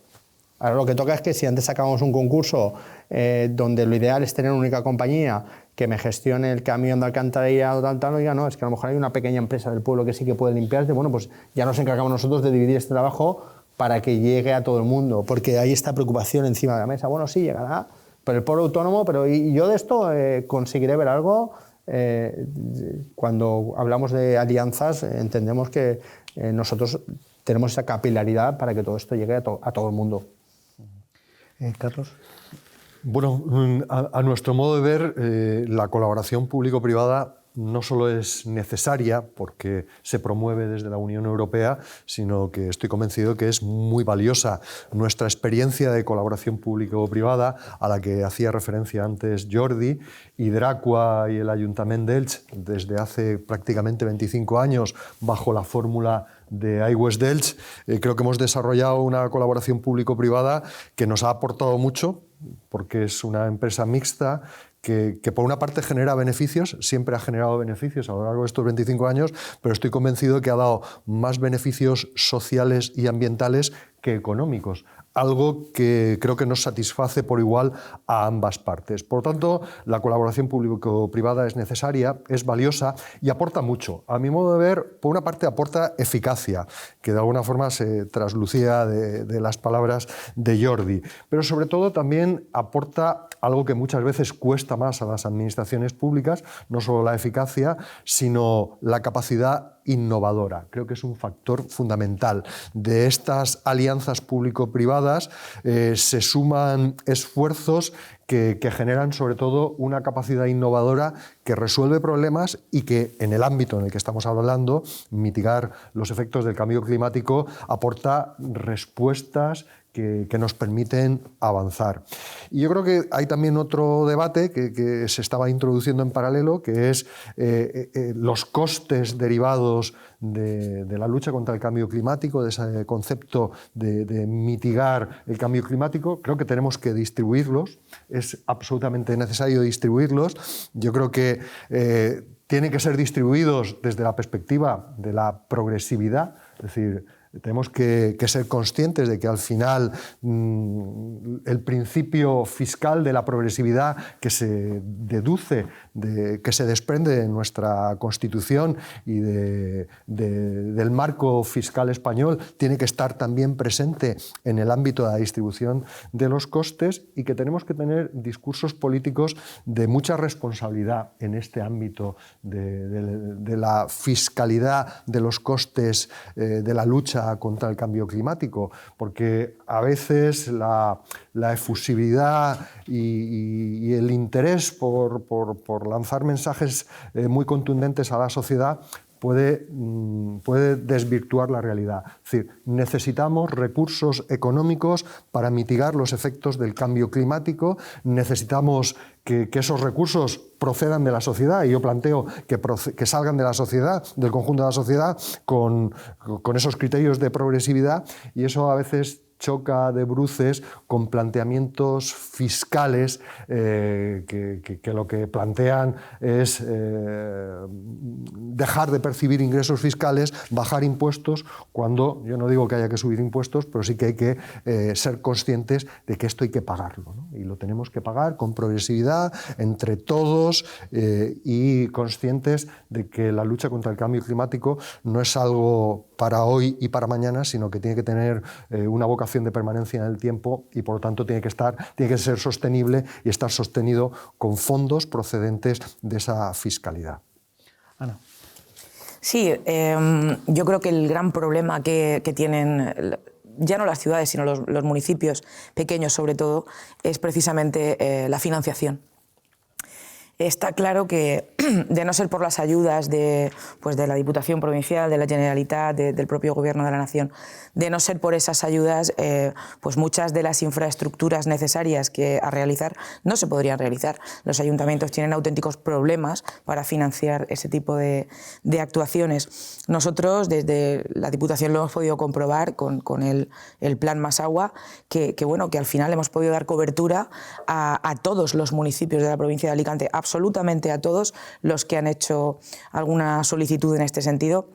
Ahora lo que toca es que si antes sacábamos un concurso donde lo ideal es tener una única compañía que me gestione el camión de alcantarilla o tal, oiga, no, es que a lo mejor hay una pequeña empresa del pueblo que sí que puede limpiarte, bueno, pues ya nos encargamos nosotros de dividir este trabajo para que llegue a todo el mundo, porque hay esta preocupación encima de la mesa. Bueno, sí, llegará, pero el pobre autónomo, pero ¿y yo de esto conseguiré ver algo? Cuando hablamos de alianzas, entendemos que nosotros tenemos esa capilaridad para que todo esto llegue a todo el mundo. Carlos. Bueno, a nuestro modo de ver, la colaboración público-privada no solo es necesaria porque se promueve desde la Unión Europea, sino que estoy convencido que es muy valiosa. Nuestra experiencia de colaboración público-privada, a la que hacía referencia antes Jordi, Hidracua y el Ayuntamiento de Elche, desde hace prácticamente 25 años, bajo la fórmula de Aigües d'Elx, creo que hemos desarrollado una colaboración público-privada que nos ha aportado mucho, porque es una empresa mixta que por una parte genera beneficios, siempre ha generado beneficios a lo largo de estos 25 años, pero estoy convencido de que ha dado más beneficios sociales y ambientales que económicos, algo que creo que nos satisface por igual a ambas partes. Por lo tanto, la colaboración público-privada es necesaria, es valiosa y aporta mucho. A mi modo de ver, por una parte aporta eficacia, que de alguna forma se traslucía de las palabras de Jordi, pero sobre todo también aporta algo que muchas veces cuesta más a las administraciones públicas, no solo la eficacia, sino la capacidad innovadora. Creo que es un factor fundamental. De estas alianzas público-privadas se suman esfuerzos que generan sobre todo una capacidad innovadora que resuelve problemas y que en el ámbito en el que estamos hablando, mitigar los efectos del cambio climático, aporta respuestas que nos permiten avanzar. Y yo creo que hay también otro debate que se estaba introduciendo en paralelo, que es los costes derivados de la lucha contra el cambio climático, de ese concepto de mitigar el cambio climático. Creo que tenemos que distribuirlos, es absolutamente necesario distribuirlos. Yo creo que tienen que ser distribuidos desde la perspectiva de la progresividad, es decir, tenemos que ser conscientes de que al final el principio fiscal de la progresividad que se deduce, que se desprende de nuestra Constitución y del marco fiscal español, tiene que estar también presente en el ámbito de la distribución de los costes y que tenemos que tener discursos políticos de mucha responsabilidad en este ámbito de la fiscalidad de los costes de la lucha contra el cambio climático, porque a veces la efusividad y el interés por lanzar mensajes muy contundentes a la sociedad puede desvirtuar la realidad. Es decir, necesitamos recursos económicos para mitigar los efectos del cambio climático, necesitamos que esos recursos procedan de la sociedad, y yo planteo que salgan de la sociedad, del conjunto de la sociedad, con esos criterios de progresividad, y eso a veces choca de bruces con planteamientos fiscales que lo que plantean es dejar de percibir ingresos fiscales, bajar impuestos, cuando yo no digo que haya que subir impuestos, pero sí que hay que ser conscientes de que esto hay que pagarlo, ¿no? Y lo tenemos que pagar con progresividad entre todos y conscientes de que la lucha contra el cambio climático no es algo para hoy y para mañana, sino que tiene que tener una vocación de permanencia en el tiempo y por lo tanto tiene que ser sostenible y estar sostenido con fondos procedentes de esa fiscalidad. Ana. Sí, yo creo que el gran problema que tienen ya no las ciudades, sino los municipios pequeños sobre todo, es precisamente la financiación. Está claro que, de no ser por las ayudas de la Diputación Provincial, de la Generalitat, del propio Gobierno de la Nación, de no ser por esas ayudas, pues muchas de las infraestructuras necesarias a realizar no se podrían realizar. Los ayuntamientos tienen auténticos problemas para financiar ese tipo de actuaciones. Nosotros, desde la Diputación, lo hemos podido comprobar con el Plan Más Agua, que al final hemos podido dar cobertura a todos los municipios de la provincia de Alicante, absolutamente a todos los que han hecho alguna solicitud en este sentido.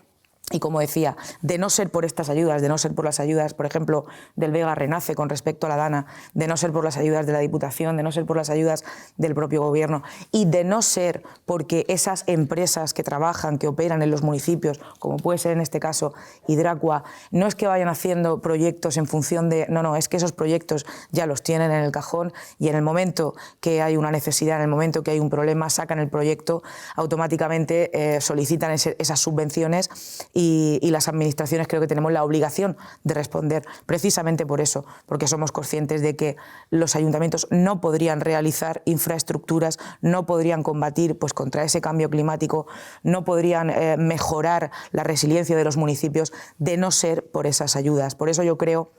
Y como decía, de no ser por estas ayudas, de no ser por las ayudas, por ejemplo, del Vega Renace con respecto a la Dana, de no ser por las ayudas de la Diputación, de no ser por las ayudas del propio Gobierno y de no ser porque esas empresas que trabajan, que operan en los municipios, como puede ser en este caso Hidracua, no es que vayan haciendo proyectos en función de... No, es que esos proyectos ya los tienen en el cajón y en el momento que hay una necesidad, en el momento que hay un problema, sacan el proyecto, automáticamente solicitan esas subvenciones. Y las administraciones creo que tenemos la obligación de responder precisamente por eso, porque somos conscientes de que los ayuntamientos no podrían realizar infraestructuras, no podrían combatir contra ese cambio climático, no podrían mejorar la resiliencia de los municipios de no ser por esas ayudas. Por eso yo creo,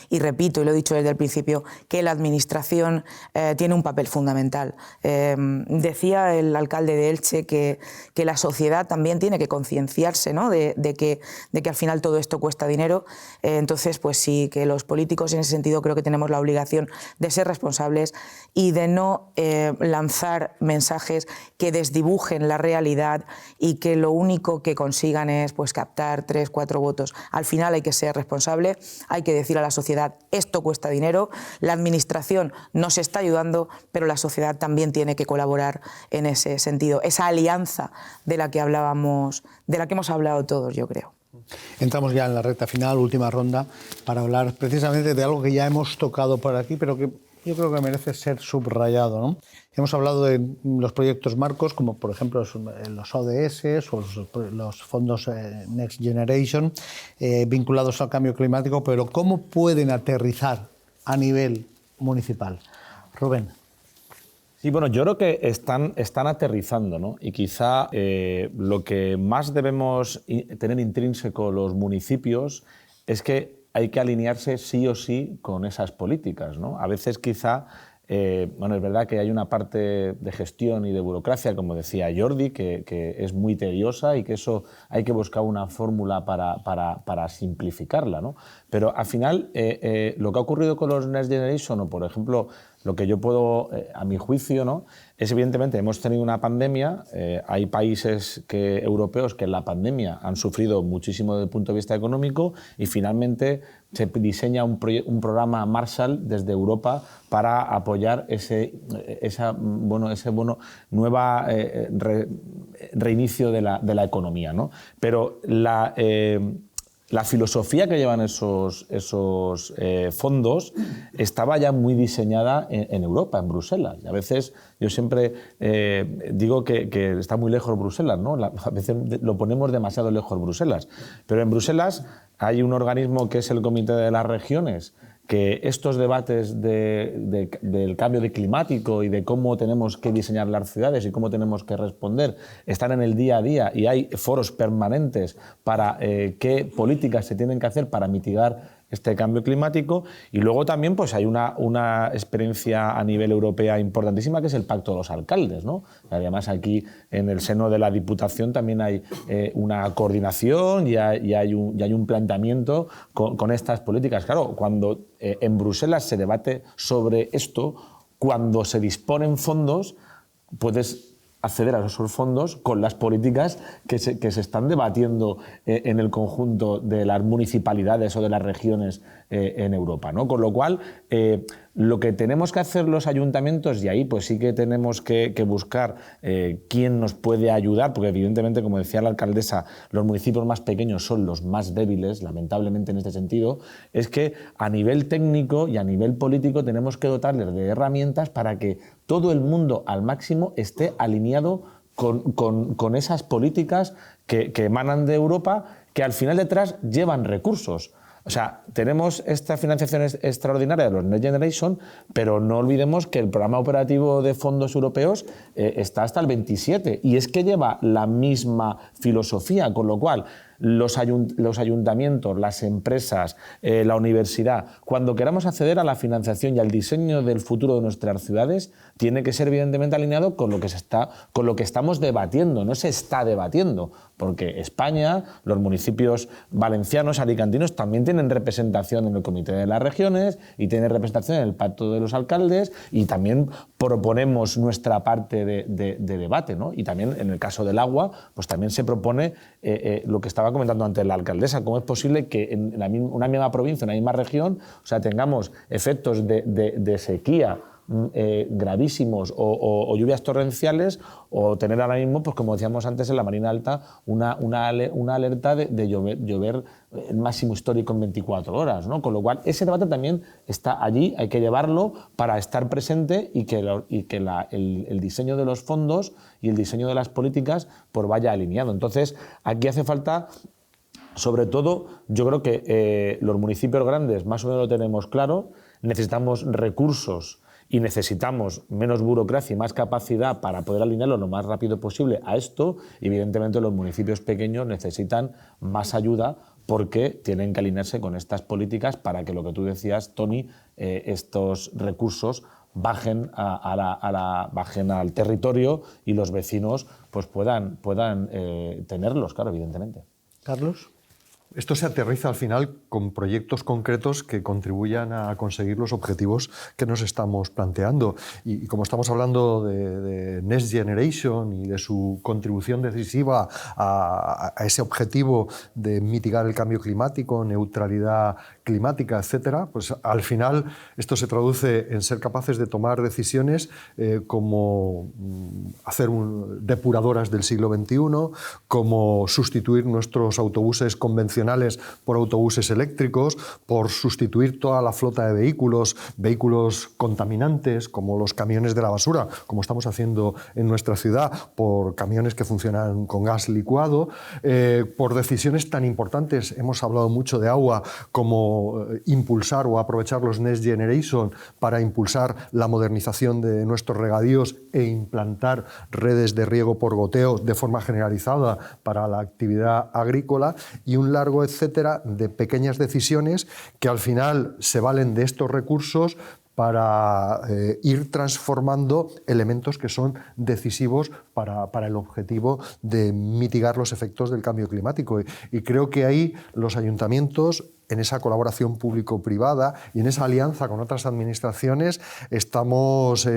y repito, y lo he dicho desde el principio, que la Administración tiene un papel fundamental. Decía el alcalde de Elche que la sociedad también tiene que concienciarse, ¿no? de que al final todo esto cuesta dinero. Entonces, pues sí, que los políticos en ese sentido creo que tenemos la obligación de ser responsables y de no lanzar mensajes que desdibujen la realidad y que lo único que consigan es captar 3, 4 votos. Al final hay que ser responsable, hay que decir a la sociedad, esto cuesta dinero, la Administración nos está ayudando, pero la sociedad también tiene que colaborar en ese sentido. Esa alianza de la que hablábamos, de la que hemos hablado todos, yo creo. Entramos ya en la recta final, última ronda, para hablar precisamente de algo que ya hemos tocado por aquí, pero que yo creo que merece ser subrayado, ¿no? Hemos hablado de los proyectos marcos, como por ejemplo los ODS o los fondos Next Generation, vinculados al cambio climático, pero ¿cómo pueden aterrizar a nivel municipal? Rubén. Sí, bueno, yo creo que están aterrizando, ¿no? Y quizá lo que más debemos tener intrínseco los municipios es que hay que alinearse sí o sí con esas políticas, ¿no? A veces quizá, es verdad que hay una parte de gestión y de burocracia, como decía Jordi, que es muy tediosa y que eso hay que buscar una fórmula para simplificarla, ¿no? Pero al final, lo que ha ocurrido con los Next Generation, o por ejemplo, lo que yo puedo, a mi juicio, ¿no?, es evidentemente, hemos tenido una pandemia, hay países europeos que en la pandemia han sufrido muchísimo desde el punto de vista económico y finalmente se diseña un programa Marshall desde Europa para apoyar ese nueva reinicio de la economía, ¿no? Pero la filosofía que llevan esos fondos estaba ya muy diseñada en Europa, en Bruselas. Y a veces yo siempre digo que está muy lejos Bruselas, ¿no? A veces lo ponemos demasiado lejos Bruselas. Pero en Bruselas hay un organismo que es el Comité de las Regiones, que estos debates del cambio climático y de cómo tenemos que diseñar las ciudades y cómo tenemos que responder están en el día a día y hay foros permanentes para qué políticas se tienen que hacer para mitigar este cambio climático. Y luego también pues, hay una experiencia a nivel europea importantísima, que es el Pacto de los Alcaldes, ¿no? Además, aquí en el seno de la Diputación también hay una coordinación y hay un planteamiento con estas políticas. Claro, cuando en Bruselas se debate sobre esto, cuando se disponen fondos, puedes acceder a esos fondos con las políticas que se están debatiendo en el conjunto de las municipalidades o de las regiones en Europa, ¿no? Con lo cual, lo que tenemos que hacer los ayuntamientos, y ahí pues sí que tenemos que buscar quién nos puede ayudar, porque evidentemente, como decía la alcaldesa, los municipios más pequeños son los más débiles, lamentablemente en este sentido, es que a nivel técnico y a nivel político tenemos que dotarles de herramientas para que todo el mundo al máximo esté alineado con esas políticas que emanan de Europa, que al final detrás llevan recursos. O sea, tenemos esta financiación extraordinaria de los Next Generation, pero no olvidemos que el programa operativo de fondos europeos está hasta el 27, y es que lleva la misma filosofía, con lo cual los ayuntamientos, las empresas, la universidad, cuando queramos acceder a la financiación y al diseño del futuro de nuestras ciudades, tiene que ser evidentemente alineado con lo que estamos debatiendo. No se está debatiendo, porque España, los municipios valencianos, alicantinos, también tienen representación en el Comité de las Regiones y tienen representación en el Pacto de los Alcaldes, y también proponemos nuestra parte de debate, ¿no? Y también en el caso del agua, pues también se propone lo que estaba comentando antes la alcaldesa: cómo es posible que en una misma provincia, en una misma región, o sea, tengamos efectos de sequía gravísimos o lluvias torrenciales, o tener ahora mismo, pues como decíamos antes, en la Marina Alta una alerta de llover el máximo histórico en 24 horas, ¿no? Con lo cual, ese debate también está allí, hay que llevarlo para estar presente y que el diseño de los fondos y el diseño de las políticas pues vaya alineado. Entonces, aquí hace falta, sobre todo, yo creo que los municipios grandes más o menos lo tenemos claro, necesitamos recursos y necesitamos menos burocracia y más capacidad para poder alinearlo lo más rápido posible a esto. Y evidentemente los municipios pequeños necesitan más ayuda, porque tienen que alinearse con estas políticas para que, lo que tú decías, Toni, estos recursos bajen al territorio y los vecinos pues puedan tenerlos, claro, evidentemente. Carlos. Esto se aterriza al final con proyectos concretos que contribuyan a conseguir los objetivos que nos estamos planteando. Y como estamos hablando de Next Generation y de su contribución decisiva a ese objetivo de mitigar el cambio climático, neutralidad climática, etcétera, pues al final esto se traduce en ser capaces de tomar decisiones como hacer depuradoras del siglo XXI, como sustituir nuestros autobuses convencionales por autobuses eléctricos, por sustituir toda la flota de vehículos contaminantes como los camiones de la basura, como estamos haciendo en nuestra ciudad, por camiones que funcionan con gas licuado, por decisiones tan importantes. Hemos hablado mucho de agua, como impulsar o aprovechar los Next Generation para impulsar la modernización de nuestros regadíos e implantar redes de riego por goteo de forma generalizada para la actividad agrícola, y un largo etcétera de pequeñas decisiones que al final se valen de estos recursos para ir transformando elementos que son decisivos para el objetivo de mitigar los efectos del cambio climático. Y creo que ahí los ayuntamientos, en esa colaboración público-privada y en esa alianza con otras administraciones, estamos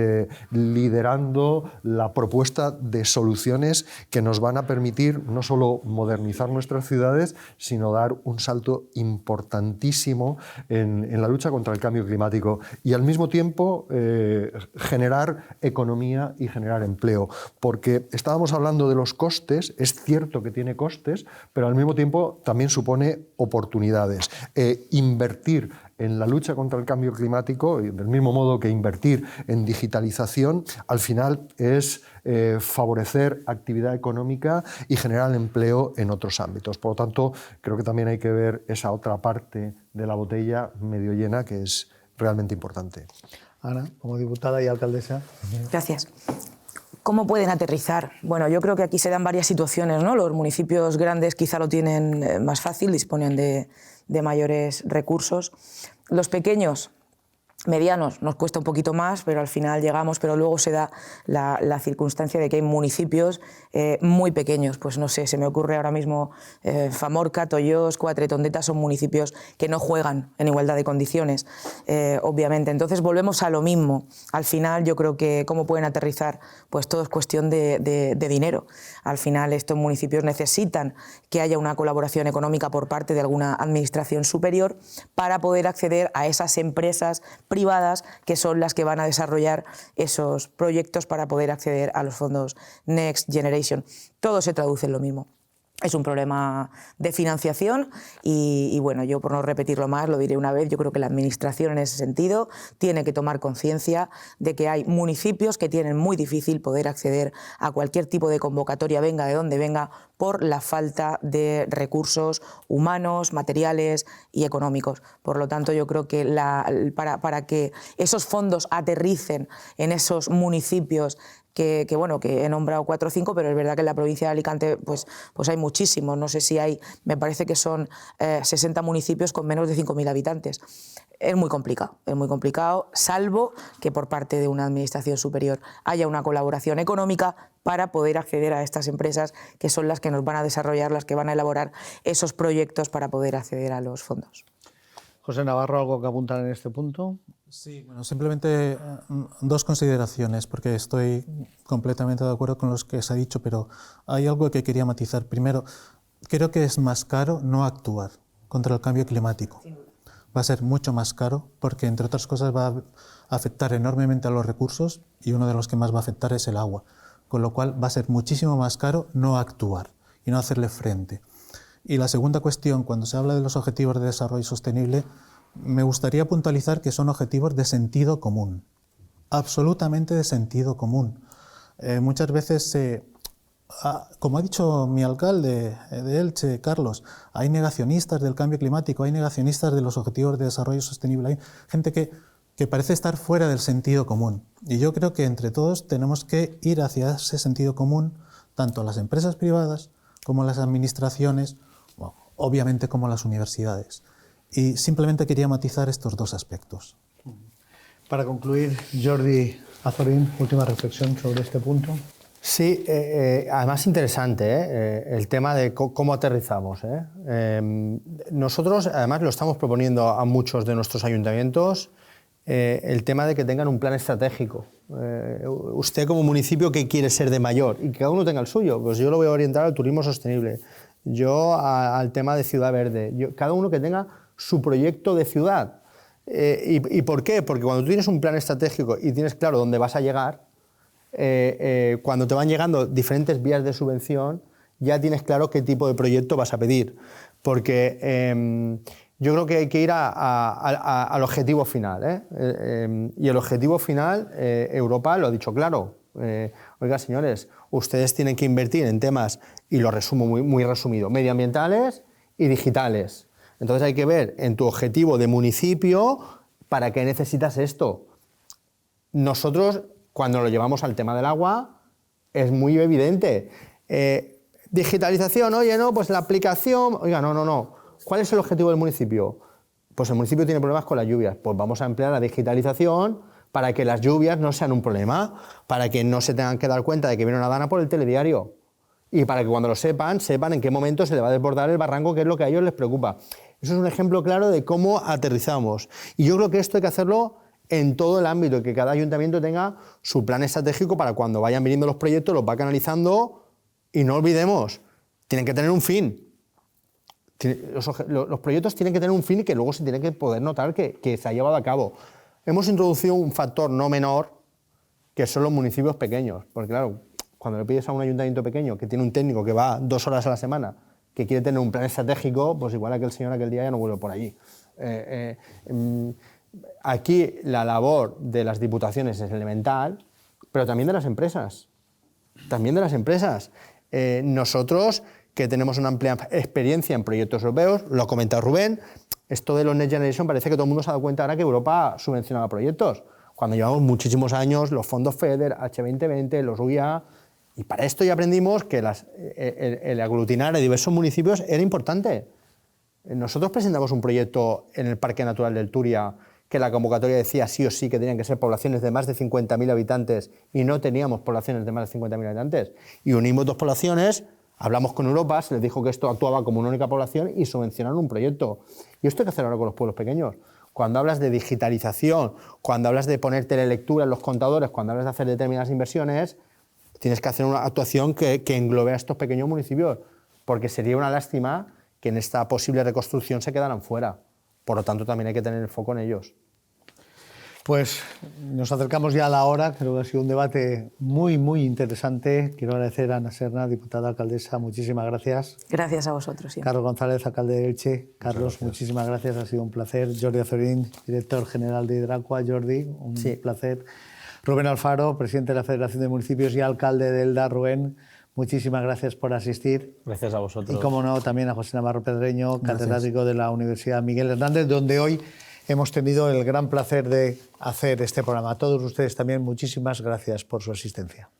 liderando la propuesta de soluciones que nos van a permitir no solo modernizar nuestras ciudades, sino dar un salto importantísimo en la lucha contra el cambio climático, y al mismo tiempo generar economía y generar empleo. Porque estábamos hablando de los costes, es cierto que tiene costes, pero al mismo tiempo también supone oportunidades. Invertir en la lucha contra el cambio climático, del mismo modo que invertir en digitalización, al final es favorecer actividad económica y generar empleo en otros ámbitos. Por lo tanto, creo que también hay que ver esa otra parte de la botella medio llena, que es realmente importante. Ana, como diputada y alcaldesa. Gracias. ¿Cómo pueden aterrizar? Bueno, yo creo que aquí se dan varias situaciones, ¿no? Los municipios grandes quizá lo tienen más fácil, disponen de mayores recursos. Los pequeños, medianos, nos cuesta un poquito más, pero al final llegamos, pero luego se da la circunstancia de que hay municipios muy pequeños. Pues no sé, se me ocurre ahora mismo Famorca, Tollós, Quatretondeta, son municipios que no juegan en igualdad de condiciones, obviamente. Entonces volvemos a lo mismo. Al final yo creo que cómo pueden aterrizar, pues todo es cuestión de dinero. Al final estos municipios necesitan que haya una colaboración económica por parte de alguna administración superior para poder acceder a esas empresas privadas que son las que van a desarrollar esos proyectos para poder acceder a los fondos Next Generation. Todo se traduce en lo mismo. Es un problema de financiación y bueno, yo por no repetirlo más, lo diré una vez, yo creo que la Administración en ese sentido tiene que tomar conciencia de que hay municipios que tienen muy difícil poder acceder a cualquier tipo de convocatoria, venga de donde venga, por la falta de recursos humanos, materiales y económicos. Por lo tanto, yo creo que para que esos fondos aterricen en esos municipios que he nombrado 4 o 5, pero es verdad que en la provincia de Alicante pues hay muchísimos. No sé si hay, me parece que son 60 municipios con menos de 5.000 habitantes. Es muy complicado, salvo que por parte de una administración superior haya una colaboración económica para poder acceder a estas empresas que son las que nos van a desarrollar, las que van a elaborar esos proyectos para poder acceder a los fondos. José Navarro, ¿algo que apuntar en este punto? Sí, bueno, simplemente 2 consideraciones, porque estoy completamente de acuerdo con lo que se ha dicho, pero hay algo que quería matizar. Primero, creo que es más caro no actuar contra el cambio climático. Va a ser mucho más caro porque, entre otras cosas, va a afectar enormemente a los recursos y uno de los que más va a afectar es el agua. Con lo cual va a ser muchísimo más caro no actuar y no hacerle frente. Y la segunda cuestión, cuando se habla de los objetivos de desarrollo sostenible, me gustaría puntualizar que son objetivos de sentido común, absolutamente de sentido común. Muchas veces, como ha dicho mi alcalde de Elche, Carlos, hay negacionistas del cambio climático, hay negacionistas de los objetivos de desarrollo sostenible, hay gente que parece estar fuera del sentido común. Y yo creo que entre todos tenemos que ir hacia ese sentido común, tanto las empresas privadas como las administraciones, obviamente como las universidades. Y simplemente quería matizar estos 2 aspectos. Para concluir, Jordi Azorín, última reflexión sobre este punto. Sí, además interesante el tema de cómo aterrizamos. Nosotros, además, lo estamos proponiendo a muchos de nuestros ayuntamientos, el tema de que tengan un plan estratégico. Usted como municipio, ¿qué quiere ser de mayor? Y que cada uno tenga el suyo. Pues yo lo voy a orientar al turismo sostenible, yo al tema de ciudad verde, cada uno que tenga su proyecto de ciudad. ¿Y por qué? Porque cuando tú tienes un plan estratégico y tienes claro dónde vas a llegar, cuando te van llegando diferentes vías de subvención, ya tienes claro qué tipo de proyecto vas a pedir. Porque yo creo que hay que ir al objetivo final. Y el objetivo final, Europa lo ha dicho claro. Oiga, señores, ustedes tienen que invertir en temas, y lo resumo muy resumido, medioambientales y digitales. Entonces hay que ver en tu objetivo de municipio para qué necesitas esto. Nosotros, cuando lo llevamos al tema del agua, es muy evidente. Digitalización, oye, no, pues la aplicación... Oiga, no. ¿Cuál es el objetivo del municipio? Pues el municipio tiene problemas con las lluvias. Pues vamos a emplear la digitalización para que las lluvias no sean un problema, para que no se tengan que dar cuenta de que viene una dana por el telediario y para que cuando lo sepan en qué momento se le va a desbordar el barranco, que es lo que a ellos les preocupa. Eso es un ejemplo claro de cómo aterrizamos. Y yo creo que esto hay que hacerlo en todo el ámbito, que cada ayuntamiento tenga su plan estratégico para cuando vayan viniendo los proyectos, los va canalizando y no olvidemos, tienen que tener un fin. Los proyectos tienen que tener un fin y que luego se tiene que poder notar que se ha llevado a cabo. Hemos introducido un factor no menor, que son los municipios pequeños. Porque claro, cuando le pides a un ayuntamiento pequeño que tiene un técnico que va 2 horas a la semana, que quiere tener un plan estratégico, pues igual aquel señor aquel día ya no vuelve por allí. Aquí la labor de las diputaciones es elemental, pero también de las empresas. Nosotros, que tenemos una amplia experiencia en proyectos europeos, lo ha comentado Rubén, esto de los Next Generation parece que todo el mundo se ha dado cuenta ahora que Europa subvencionaba proyectos. cuando llevamos muchísimos años los fondos FEDER, H2020, los UIA, y para esto ya aprendimos que el aglutinar a diversos municipios era importante. Nosotros presentamos un proyecto en el Parque Natural del Turia que la convocatoria decía sí o sí que tenían que ser poblaciones de más de 50.000 habitantes y no teníamos poblaciones de más de 50.000 habitantes. Y unimos dos poblaciones, hablamos con Europa, se les dijo que esto actuaba como una única población y subvencionaron un proyecto. Y esto hay que hacerlo ahora con los pueblos pequeños. Cuando hablas de digitalización, cuando hablas de poner telelectura en los contadores, cuando hablas de hacer determinadas inversiones, tienes que hacer una actuación que englobe a estos pequeños municipios, porque sería una lástima que en esta posible reconstrucción se quedaran fuera. Por lo tanto, también hay que tener el foco en ellos. Pues nos acercamos ya a la hora, creo que ha sido un debate muy, muy interesante. Quiero agradecer a Ana Serna, diputada alcaldesa, muchísimas gracias. Gracias a vosotros. Siempre. Carlos González, alcalde de Elche. Carlos, muchísimas gracias, ha sido un placer. Jordi Azorín, director general de Hidracua. Jordi, un placer. Rubén Alfaro, presidente de la Federación de Municipios y alcalde de Elda. Rubén, muchísimas gracias por asistir. Gracias a vosotros. Y como no, también a José Navarro Pedreño, catedrático de la Universidad Miguel Hernández, donde hoy hemos tenido el gran placer de hacer este programa. A todos ustedes también, muchísimas gracias por su asistencia.